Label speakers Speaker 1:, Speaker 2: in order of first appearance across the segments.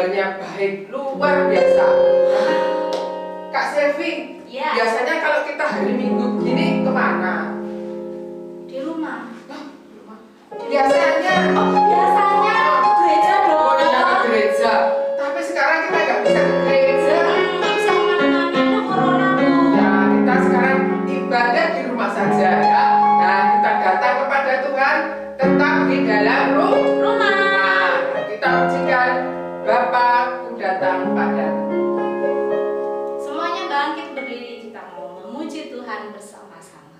Speaker 1: hubungannya baik, luar biasa. Kak Selvi, biasanya kalau kita hari Minggu begini kemana?
Speaker 2: Di rumah.
Speaker 1: Biasanya
Speaker 2: Ke gereja dong.
Speaker 1: ke gereja. Tapi sekarang kita nggak bisa ke gereja.
Speaker 2: Nggak bisa kemana-mana, ada corona Bu.
Speaker 1: Ya, kita sekarang ibadah di rumah saja ya. Nah, kita datang kepada Tuhan tetap di dalam rumah. Nah, kita pujikan Bapa, Ku datang padamu.
Speaker 2: Semuanya bangkit berdiri, kita mau memuji Tuhan bersama-sama.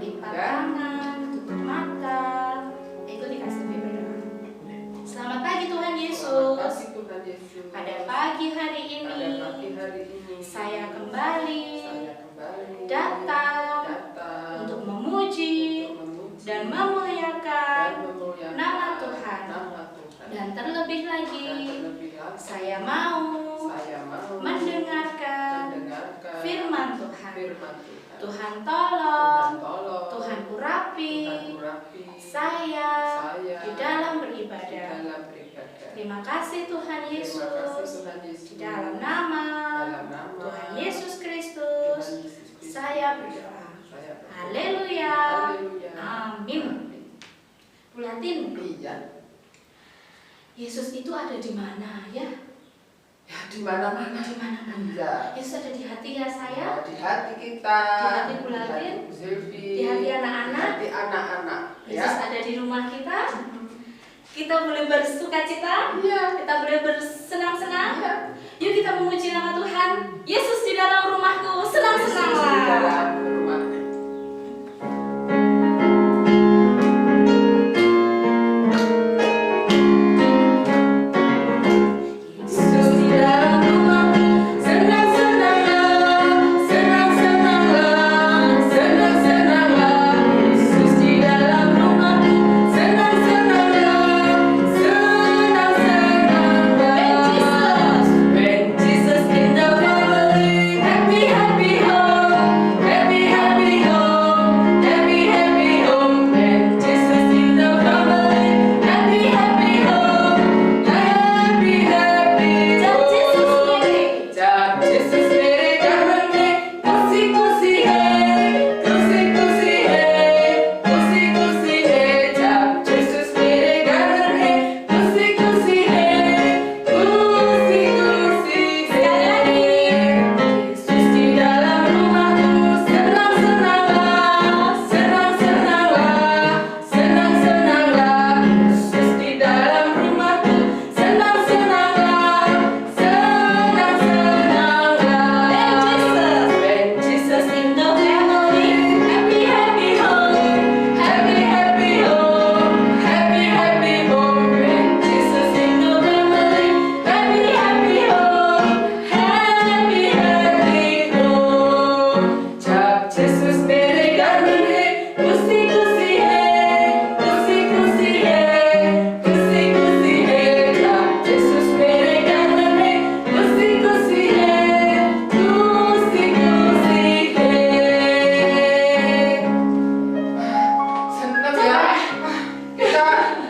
Speaker 2: Lipat tangan, tutup mata, ikuti Kak Selvi berdoa. Selamat pagi Tuhan Yesus. Pada pagi hari ini, saya kembali datang untuk memuji dan memuliakan nama Tuhan. Dan terlebih lagi, saya mau mendengarkan firman Tuhan. Tuhan tolong, Tuhan urapi saya di dalam beribadah. Terima kasih Tuhan Yesus. Di dalam nama Tuhan Yesus Kristus, saya berdoa. Haleluya. Amin. Bulatin. Yesus itu ada di mana ya?
Speaker 1: Ya, di mana-mana.
Speaker 2: Di mana-mana.
Speaker 1: Ya.
Speaker 2: Yesus ada di hati ya saya.
Speaker 1: Di hati kita.
Speaker 2: Di hati Bulatin.
Speaker 1: Di
Speaker 2: hati anak-anak.
Speaker 1: Di anak-anak.
Speaker 2: Yesus ada di rumah kita. Kita boleh bersuka cita.
Speaker 1: Iya.
Speaker 2: Kita boleh bersenang-senang.
Speaker 1: Iya.
Speaker 2: Yuk kita memuji nama Tuhan. Yesus di dalam rumahku. Senang-senanglah.
Speaker 1: When Jesus in the family, happy, happy home.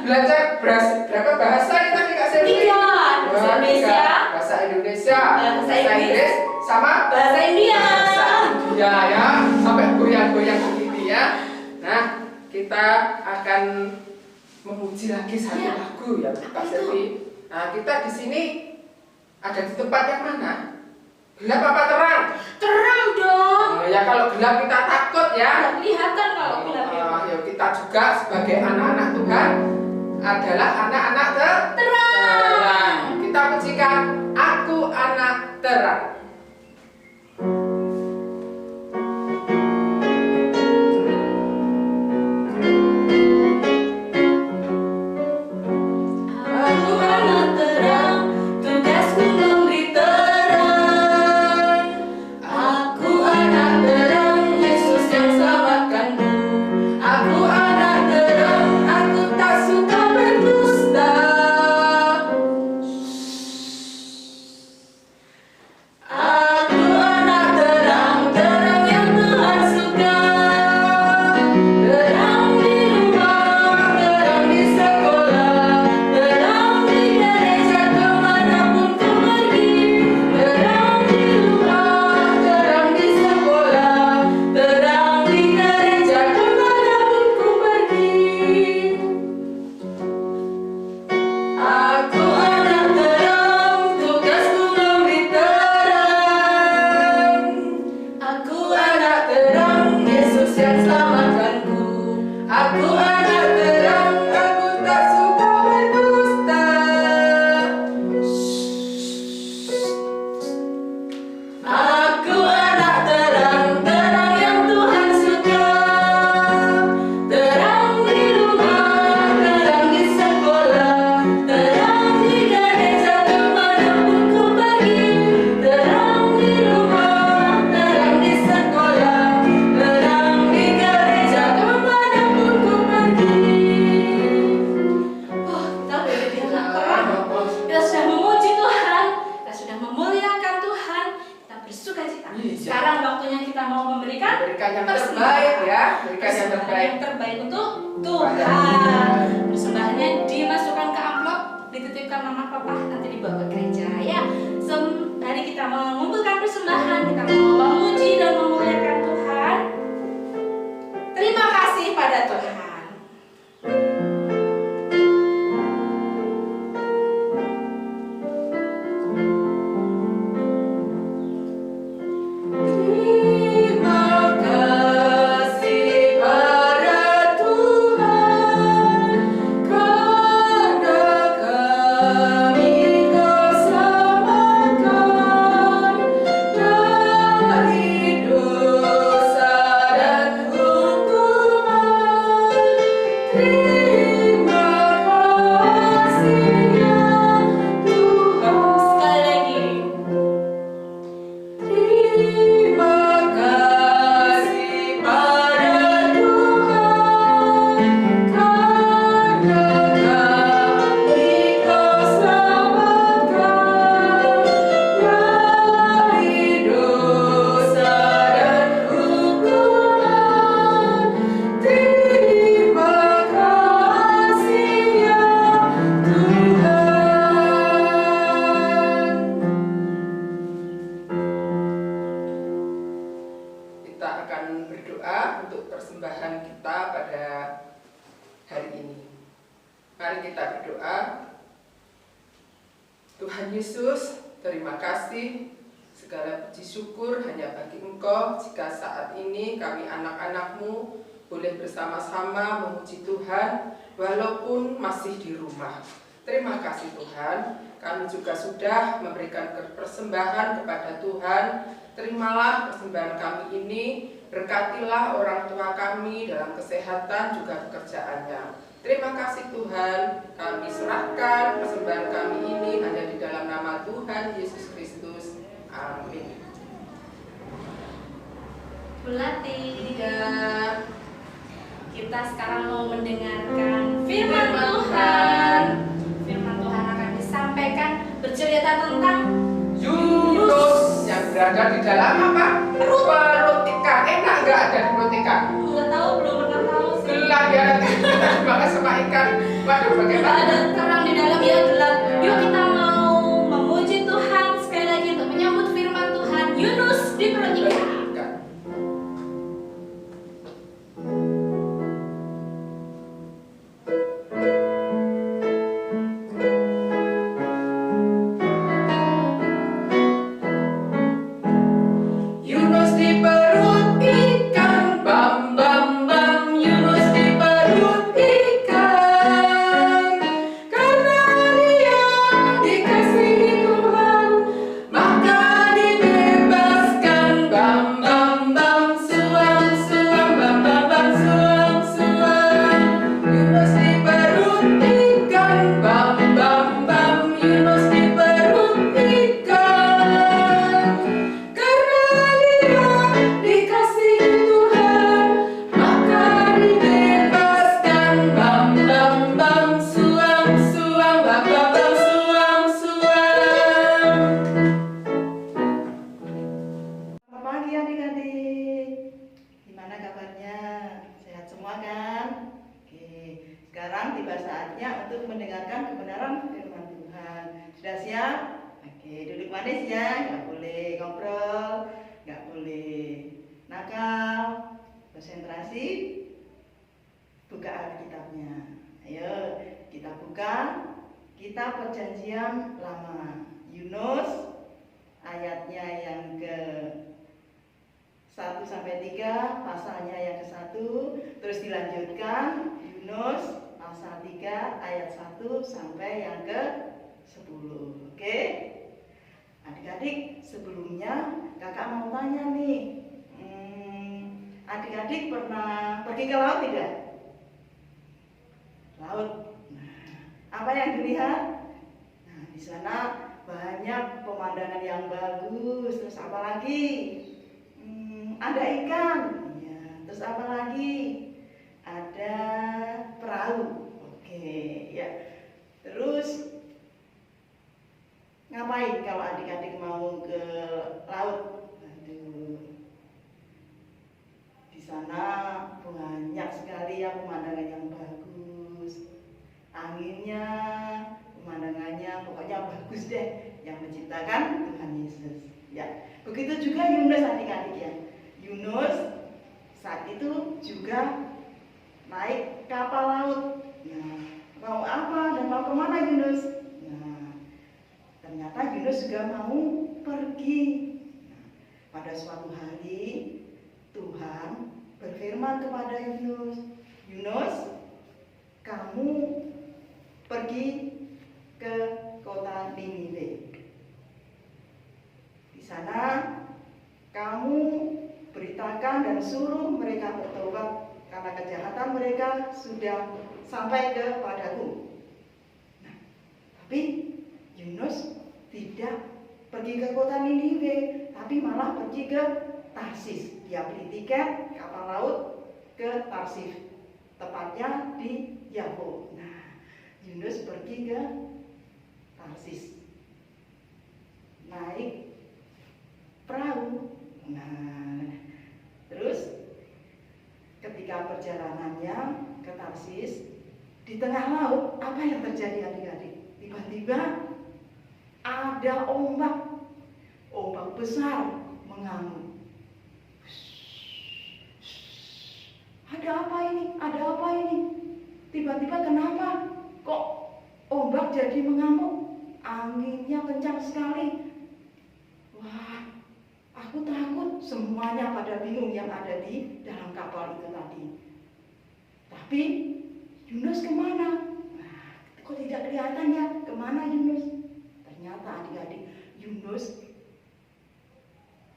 Speaker 1: belajar berapa bahasa ini tadi Kak Selvi?
Speaker 2: 3. Bahasa Indonesia,
Speaker 1: bahasa Indonesia,
Speaker 2: bahasa Inggris,
Speaker 1: sama
Speaker 2: bahasa India.
Speaker 1: bahasa India ya, sampai goyang-goyang begini ya. Nah, kita akan memuji lagi satu
Speaker 2: Ya.
Speaker 1: lagu ya
Speaker 2: Apa
Speaker 1: Kak
Speaker 2: itu?
Speaker 1: Selvi. Nah, kita di sini ada di tempat yang mana? Gelap apa terang?
Speaker 2: Terang dong.
Speaker 1: Oh, ya kalau gelap kita takut ya.
Speaker 2: Nggak kelihatan kalau gelap itu.
Speaker 1: Ya kita juga sebagai anak-anak Tuhan adalah anak-anak terang. Kita pujikan Aku Anak Terang.
Speaker 2: Aku anak terang, tugasku memberi terang. Aku anak terang, Yesus yang selamatkanku. Aku anak terang, aku tak suka berdusta. Aku anak terang, terang yang Tuhan suka. Terang di rumah, terang di sekolah, terang di gereja kemanapun ku pergi. Terang di rumah, terang di sekolah, terang di gereja kemanapun ku pergi. Aku anak terang, tugasku memberi terang. Aku anak terang, Yesus yang selamatkanku. Aku anak terang, aku tak suka berdusta. Aku anak terang, terang yang Tuhan suka. Terang di rumah, terang di sekolah, terang di gereja kemanapun ku pergi. Terang di rumah, terang di sekolah, terang di gereja kemanapun ku pergi. Oh, kita udah jadi anak terang. Kita sudah memuji Tuhan, kita sudah memuliakan Tuhan, kita bersuka cita.
Speaker 1: Iya.
Speaker 2: Sekarang waktunya kita mau memberikan
Speaker 1: Berikan yang
Speaker 2: persembahan.
Speaker 1: terbaik ya, berikan yang
Speaker 2: Persembahan
Speaker 1: terbaik.
Speaker 2: yang terbaik untuk Tuhan. Persembahannya dimasukkan ke amplop, dititipkan mama papa, nanti dibawa ke gereja ya. Mari kita mengumpulkan persembahan, kita mau memuji dan memuliakan Tuhan. Terima kasih pada Tuhan. Terima kasih pada Tuhan, karena kami Kau selamatkan dari dosa dan hukuman. Terima kasih ya Tuhan. Sekali lagi. Terima kasih pada Tuhan, karena kami Kau selamatkan dari dosa dan hukuman. Terima kasih ya Tuhan.
Speaker 1: Kita akan berdoa untuk persembahan kita pada hari ini. Mari kita berdoa. Tuhan Yesus, terima kasih. Segala puji syukur hanya bagi Engkau jika saat ini kami anak-anak-Mu boleh bersama-sama memuji Tuhan walaupun masih di rumah. Terima kasih Tuhan, kami juga sudah memberikan persembahan kepada Tuhan. Terimalah persembahan kami ini, berkatilah orang tua kami dalam kesehatan juga pekerjaannya. Terima kasih Tuhan, kami serahkan persembahan kami ini hanya di dalam nama Tuhan Yesus Kristus. Amin.
Speaker 2: Melati.
Speaker 1: Ya.
Speaker 2: Kita sekarang mau mendengarkan firman Tuhan. Firman Tuhan akan disampaikan bercerita tentang
Speaker 1: Yunus yang berada di dalam apa? Perut ikan. Enak nggak ada di perut ikan?
Speaker 2: nggak tahu, belum pernah tahu sih.
Speaker 1: Gelap ya nanti kita dibahas sama malaikat. Waduh,
Speaker 2: Tidak
Speaker 1: bagaimana?
Speaker 2: ada terang di dalam yang gelap. Yuk kita mau memuji Tuhan sekali lagi untuk menyambut firman Tuhan. Yunus di perut ikan.
Speaker 1: Yunus di perut ikan, bam bam bam. Yunus di perut ikan, karena dia dikasihi Tuhan, maka dibebaskan. Bam bam bam, suam suam, bam bam bam, suam suam. Yunus di perut ikan, bam bam bam. Yunus di perut ikan, karena dia dikasihi Tuhan, maka dibebaskan. Bam bam bam, suam suam, bam bam bam, suam suam.
Speaker 3: Selamat pagi adik-adik. Gimana kabarnya? Sehat semua kan? Oke, sekarang tiba saatnya untuk mendengarkan kebenaran firman Tuhan. Sudah siap? Oke, duduk manis ya. Nggak boleh ngobrol, nggak boleh nakal. Konsentrasi. Buka Alkitabnya. Ayo, kita buka Kitab Perjanjian Lama. Yunus ayatnya yang ke 1 sampai 3, pasalnya yang ke-1, terus dilanjutkan Yunus pasal 3 ayat 1 sampai yang ke-10. Oke? Adik-adik, sebelumnya kakak mau tanya nih. Adik-adik pernah pergi ke laut tidak? Laut. Nah, apa yang dilihat? Nah, di sana banyak pemandangan yang bagus. Terus apa lagi? Ada ikan. Ya, terus apa lagi? Ada perahu. Oke, ya. Terus ngapain kalau adik-adik mau ke laut? Aduh. Di sana banyak sekali ya pemandangan yang bagus. Anginnya, pemandangannya pokoknya bagus deh, yang menciptakan Tuhan Yesus. Ya, begitu juga Yunus adik-adik ya. Yunus saat itu juga naik kapal laut. Nah, mau apa dan mau kemana Yunus? Nah, ternyata Yunus juga mau pergi. Nah, pada suatu hari Tuhan berfirman kepada Yunus, Yunus, kamu pergi ke kota Niniwe. Di sana kamu beritakan dan suruh mereka bertobat karena kejahatan mereka sudah sampai kepadaku. Nah, tapi Yunus tidak pergi ke kota Niniwe, tapi malah pergi ke Tarsis. Dia beli tiket kapal laut ke Tarsis, tepatnya di Yapo. Nah, Yunus pergi ke Tarsis, naik perahu. Nah, terus ketika perjalanannya ke Tarsis, di tengah laut, apa yang terjadi adik-adik? Tiba-tiba ada ombak besar mengamuk. Ada apa ini? Ada apa ini? Tiba-tiba kenapa? Kok ombak jadi mengamuk? Anginnya kencang sekali. Wah, aku takut. Semuanya pada bingung yang ada di dalam kapal itu tadi. Tapi Yunus kemana? Nah, kok tidak kelihatan ya? Kemana Yunus? Ternyata adik-adik, Yunus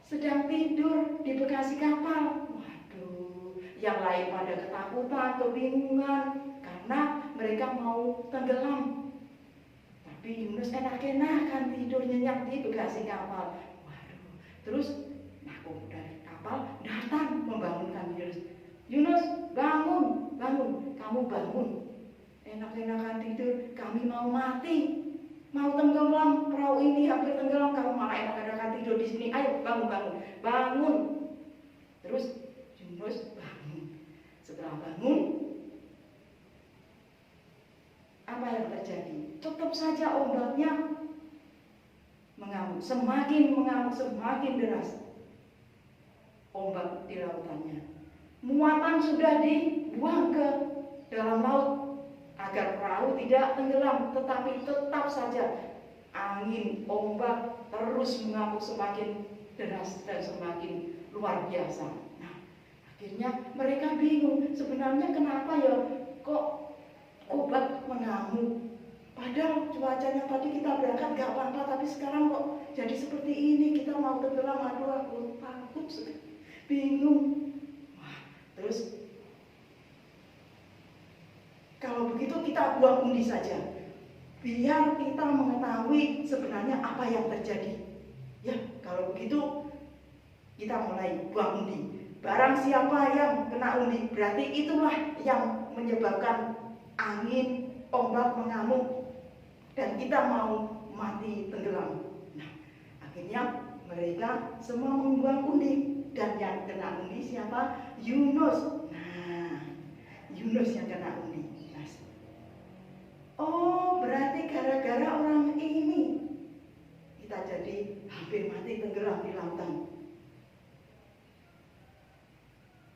Speaker 3: sedang tidur di bagasi kapal. Waduh, yang lain pada ketakutan, kebingungan karena mereka mau tenggelam. Tapi Yunus enak-enakan tidur nyenyak di bagasi kapal. Waduh, terus nakoda dari kapal datang membangunkan Yunus. Yunus, bangun, bangun, kamu bangun. Enak-enakan tidur, kami mau mati. Mau tenggelam, perahu ini hampir tenggelam, kamu malah enak-enakan tidur di sini. Ayo bangun, bangun, bangun. Terus Yunus bangun. Setelah bangun, apa yang terjadi? Tetap saja ombaknya mengamuk, semakin deras ombak di lautannya. Muatan sudah dibuang ke dalam laut agar perahu tidak tenggelam, tetapi tetap saja angin ombak terus mengamuk semakin deras dan semakin luar biasa. Nah, akhirnya mereka bingung, sebenarnya kenapa ya kok ombak mengamuk? Padahal cuacanya tadi kita berangkat gak apa-apa, tapi sekarang kok jadi seperti ini, kita mau tenggelam. Aduh, aku takut sekali, bingung. Wah, terus kalau begitu kita buang undi saja, biar kita mengetahui sebenarnya apa yang terjadi. Ya, kalau begitu kita mulai buang undi. Barang siapa yang kena undi, berarti itulah yang menyebabkan angin ombak mengamuk dan kita mau mati tenggelam. Nah, akhirnya mereka semua membuang undi, dan yang kena undi siapa? Yunus. Nah, Yunus yang kena undi. Oh, berarti gara-gara orang ini kita jadi hampir mati tenggelam di lautan.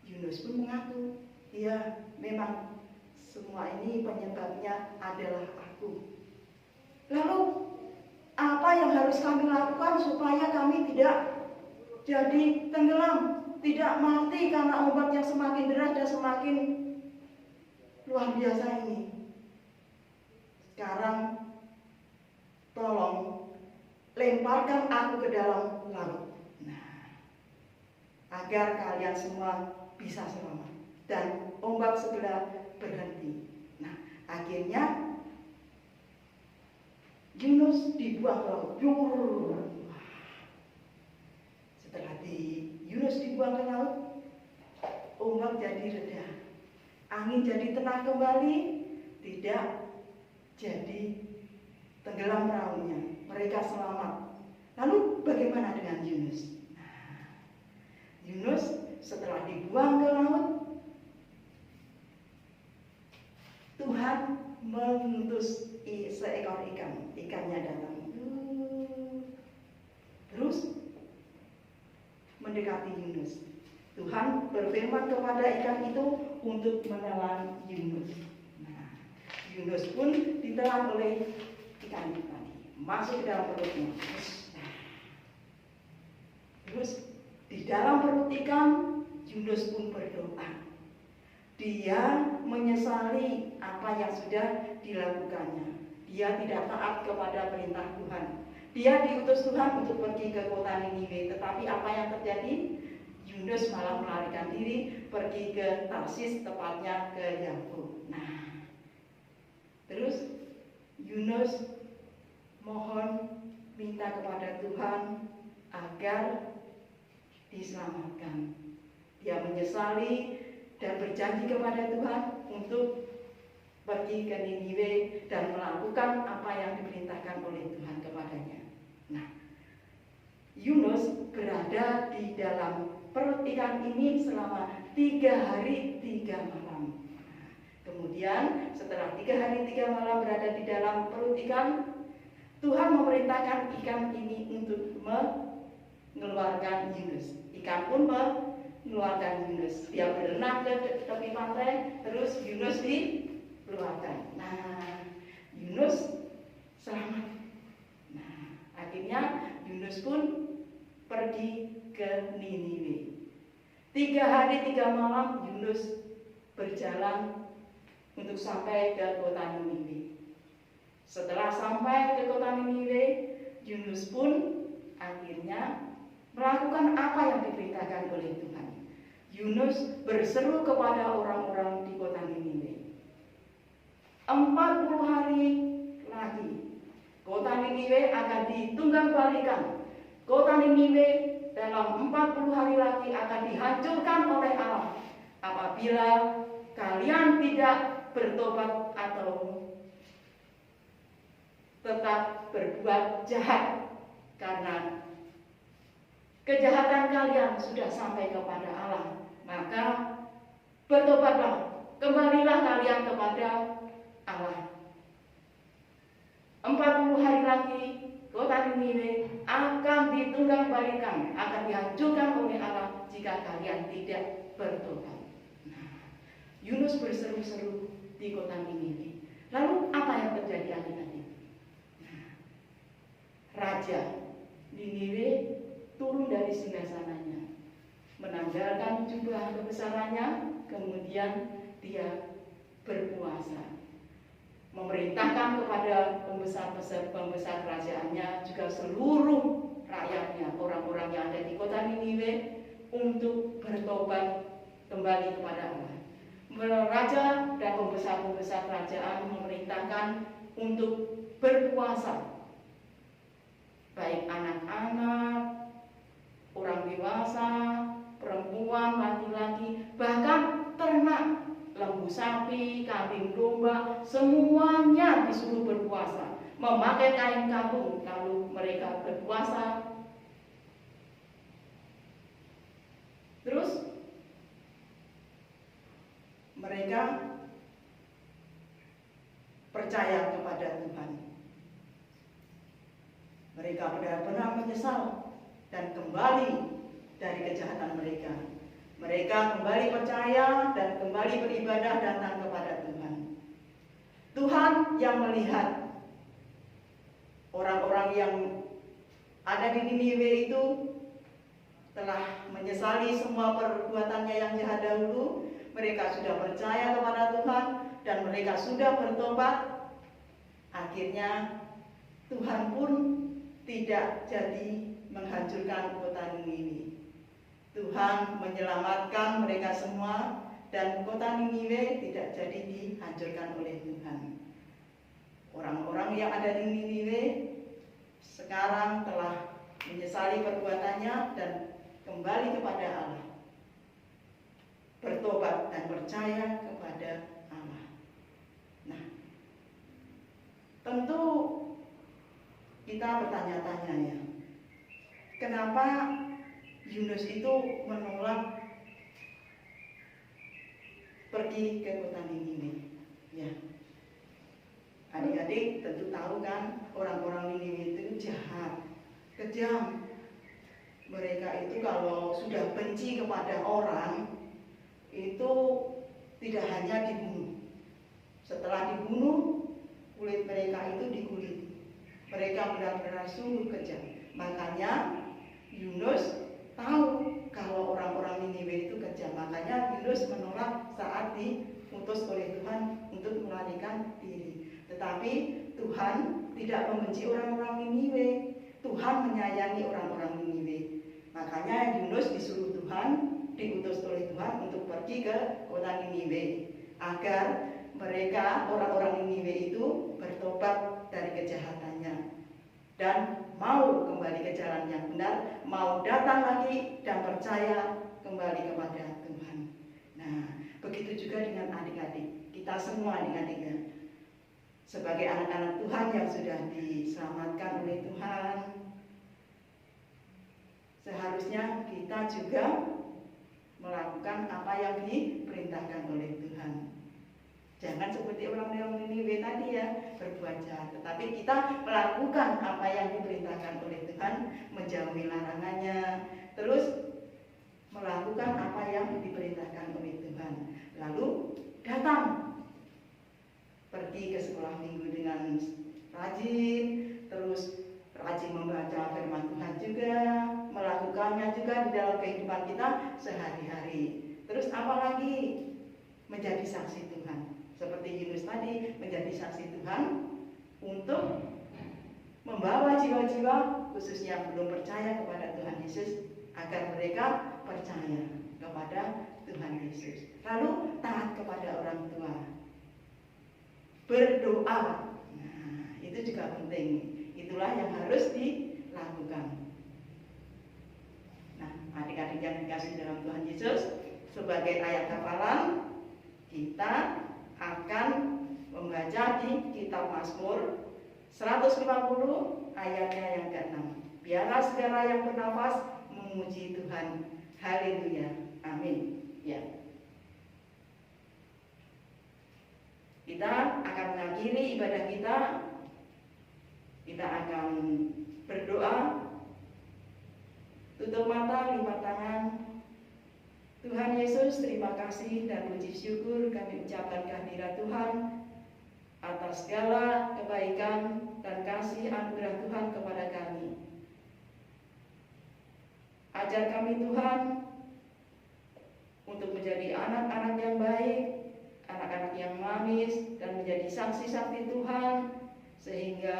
Speaker 3: Yunus pun mengaku, ya memang semua ini penyebabnya adalah aku. Lalu apa yang harus kami lakukan supaya kami tidak jadi tenggelam, tidak mati karena ombak yang semakin deras dan semakin luar biasa ini? Sekarang tolong lemparkan aku ke dalam laut. Nah, agar kalian semua bisa selamat dan ombak segera berhenti. Nah, akhirnya Yunus dibuang ke laut. Setelah Yunus dibuang ke laut, ombak jadi reda, angin jadi tenang kembali, tidak jadi tenggelam perahunya. Mereka selamat. Lalu bagaimana dengan Yunus? Nah, Yunus setelah dibuang ke laut, Tuhan mengutus seekor ikan. Ikannya datang terus mendekati Yunus. Tuhan berfirman kepada ikan itu untuk menelan Yunus. Yunus pun ditelan oleh ikan itu tadi, masuk ke dalam perutnya. Terus di dalam perut ikan, Yunus pun berdoa. Dia menyesali apa yang sudah dilakukannya. Dia tidak taat kepada perintah Tuhan. Dia diutus Tuhan untuk pergi ke kota Niniwe, tetapi apa yang terjadi? Yunus malah melarikan diri, pergi ke Tarsis, tepatnya ke Yafa. Nah, terus Yunus mohon minta kepada Tuhan agar diselamatkan. Dia menyesali dan berjanji kepada Tuhan untuk pergi ke Niniwe dan melakukan apa yang diperintahkan oleh Tuhan kepadanya. Nah, Yunus berada di dalam perut ikan ini selama 3 hari 3 malam. Kemudian setelah 3 hari 3 malam berada di dalam perut ikan, Tuhan memerintahkan ikan ini untuk mengeluarkan Yunus. Ikan pun mengeluarkan Yunus. Dia berenang ke tepi pantai, terus Yunus dikeluarkan. Nah, Yunus selamat. Nah, akhirnya Yunus pun pergi ke Niniwe. 3 hari 3 malam Yunus berjalan untuk sampai ke kota Niniwe. Setelah sampai ke kota Niniwe, Yunus pun akhirnya melakukan apa yang diperintahkan oleh Tuhan. Yunus berseru kepada orang-orang di kota Niniwe. 40 hari lagi kota Niniwe akan ditunggangbalikan. Kota Niniwe dalam 40 hari lagi akan dihancurkan oleh Allah apabila kalian tidak bertobat atau tetap berbuat jahat, karena kejahatan kalian sudah sampai kepada Allah. Maka bertobatlah, kembalilah kalian kepada Allah. Niniwe akan ditunggang-balikan, akan dihancurkan oleh Allah jika kalian tidak bertobat. Nah, Yunus berseru-seru di kota Niniwe. Lalu apa yang terjadi adik-adik? Nah, Raja Niniwe turun dari singgasananya, menanggalkan jubah kebesarannya, kemudian dia berpuasa, memerintahkan kepada pembesar kerajaannya juga seluruh rakyatnya, orang-orang yang ada di kota Niniwe untuk bertobat kembali kepada Allah. Raja dan pembesar kerajaan memerintahkan untuk berpuasa, baik anak-anak, orang dewasa, perempuan, laki-laki, bahkan ternak, lembu sapi, kambing domba, semuanya disuruh berpuasa, memakai kain kafan kalau mereka berpuasa. Terus mereka percaya kepada Tuhan. Mereka benar-benar menyesal dan kembali dari kejahatan mereka. Mereka kembali percaya dan kembali beribadah datang kepada Tuhan. Tuhan yang melihat orang-orang yang ada di Niniwe itu telah menyesali semua perbuatannya yang jahat dahulu. Mereka sudah percaya kepada Tuhan dan mereka sudah bertobat. Akhirnya Tuhan pun tidak jadi menghancurkan kota Niniwe. Tuhan menyelamatkan mereka semua dan kota Niniwe tidak jadi dihancurkan oleh Tuhan. Orang-orang yang ada di Niniwe sekarang telah menyesali perbuatannya dan kembali kepada Allah, bertobat dan percaya kepada Allah. Nah, tentu kita bertanya-tanya ya, kenapa Yunus itu menolak pergi ke kota Niniwe? Ya, adik-adik tentu tahu kan, orang-orang Niniwe itu jahat, kejam. Mereka itu kalau sudah benci kepada orang, itu tidak hanya dibunuh. Setelah dibunuh, kulit mereka itu dikulit. Mereka benar-benar sungguh kejam. Makanya Yunus tahu kalau orang-orang Niniwe itu kejam. Makanya Yunus menolak saat diutus oleh Tuhan untuk melarikan diri. Tetapi Tuhan tidak membenci orang-orang Niniwe. Tuhan menyayangi orang-orang Niniwe. Makanya Yunus disuruh Tuhan, diutus oleh Tuhan untuk pergi ke kota Niniwe agar mereka, orang-orang Niniwe itu bertobat dari kejahatannya dan mau kembali ke jalan yang benar, mau datang lagi dan percaya kembali kepada Tuhan. Nah, begitu juga dengan adik-adik, kita semua adik-adiknya, sebagai anak-anak Tuhan yang sudah diselamatkan oleh Tuhan, seharusnya kita juga melakukan apa yang diperintahkan oleh Tuhan. Jangan seperti orang-orang Niniwe tadi ya, berbuat jahat, tetapi kita melakukan apa yang diperintahkan oleh Tuhan, menjauhi larangannya, terus melakukan apa yang diperintahkan oleh Tuhan. Lalu datang, pergi ke sekolah minggu dengan rajin, terus rajin membaca firman Tuhan juga, melakukannya juga di dalam kehidupan kita sehari-hari. Terus apalagi menjadi saksi Tuhan. Seperti Yunus tadi, menjadi saksi Tuhan untuk membawa jiwa-jiwa khususnya yang belum percaya kepada Tuhan Yesus agar mereka percaya kepada Tuhan Yesus. Lalu taat kepada orang tua, berdoa. Nah, itu juga penting. Itulah yang harus dilakukan. Nah, adik-adik yang dikasih dalam Tuhan Yesus, sebagai ayat hafalan kita akan membaca di kitab Mazmur 150 ayatnya yang ke-6. Biarlah segala yang bernafas memuji Tuhan. Haleluya. Amin. Ya. Kita akan mengakhiri ibadah kita Kita akan berdoa, tutup mata, lipat tangan. Tuhan Yesus, terima kasih dan puji syukur kami ucapkan kehadirat Tuhan atas segala kebaikan dan kasih anugerah Tuhan kepada kami. Ajar kami Tuhan untuk menjadi anak-anak yang baik, anak-anak yang manis, dan menjadi saksi-saksi Tuhan, sehingga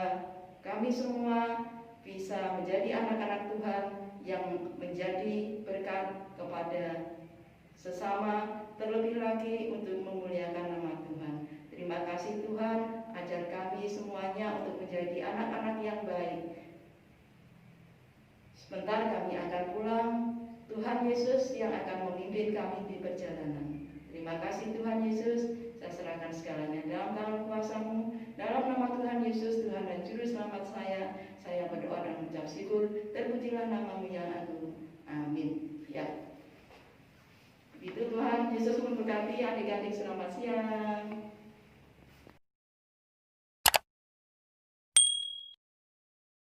Speaker 3: kami semua bisa menjadi anak-anak Tuhan yang menjadi berkat kepada sesama, terlebih lagi untuk memuliakan nama Tuhan. Terima kasih Tuhan, ajar kami semuanya untuk menjadi anak-anak yang baik. Sebentar kami akan pulang, Tuhan Yesus yang akan memimpin kami di perjalanan. Terima kasih Tuhan Yesus, saya serahkan segalanya dalam tangan kuasa-Mu. Dalam nama Tuhan Yesus, Tuhan dan Juru Selamat saya berdoa dan mengucap syukur. Terpujilah nama-Mu yang agung. Amin. Ya. Begitu Tuhan Yesus memberkati adik-adik, selamat siang.